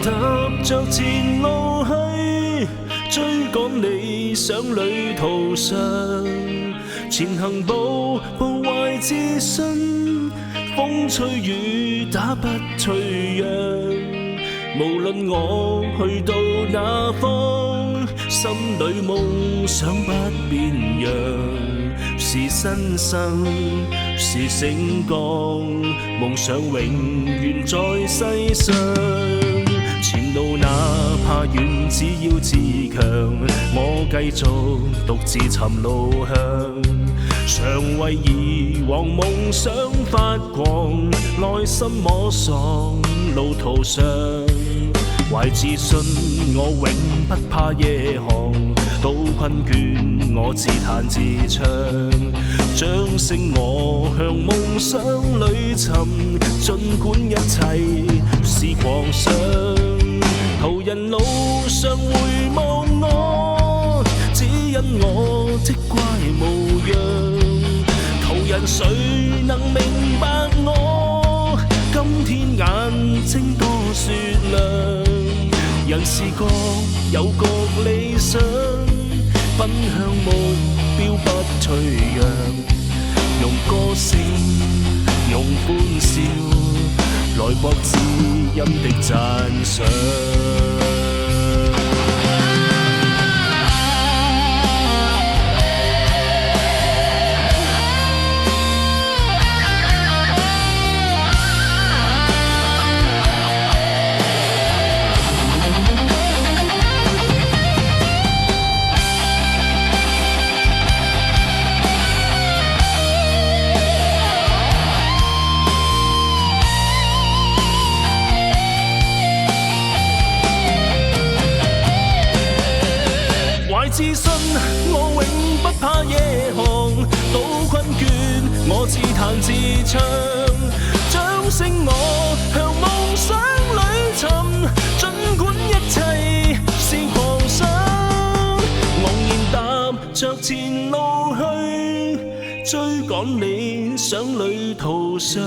踏着前路去，追趕理想旅途上，前行步步懷自信，風吹雨打不退讓。無論我去到哪方，心裏夢想不變樣，是新生，是醒覺，夢想永遠在世上。前路哪怕遠，只要自強，我繼續獨自尋路向，常為以往夢想發光，內心摸索路途上，懷自信我永不怕夜航，到困倦我自彈自唱，掌聲我向夢想裏尋，儘管一切是狂想。途人路上回望我，只因我的乖模樣。途人誰能明白我？今天眼睛多雪亮。人是各有各理想，奔向目標不退讓。用歌聲，用歡笑，來博知音的讚賞。自信我永不怕夜航，到困倦我自彈自唱，掌聲我向夢想裏尋，儘管一切是狂想。昂然踏着前路去，追趕理想旅途上，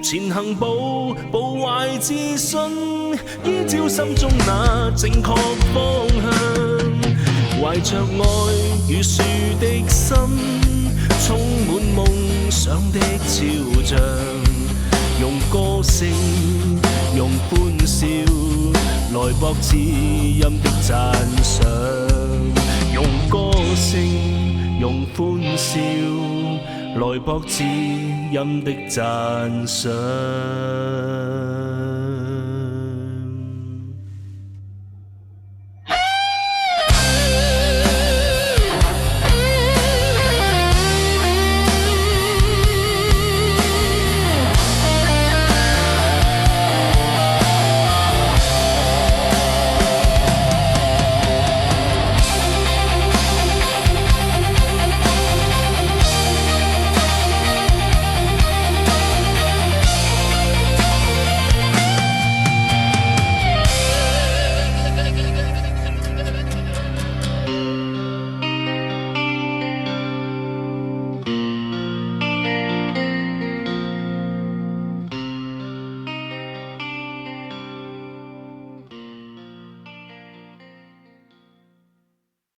前行步步懷自信，依照心中那正確方向。懷着愛與樹的心，充滿夢想的肖像，用歌聲，用歡笑，來博知音的讚賞。用歌聲，用歡笑，來博知音的讚賞。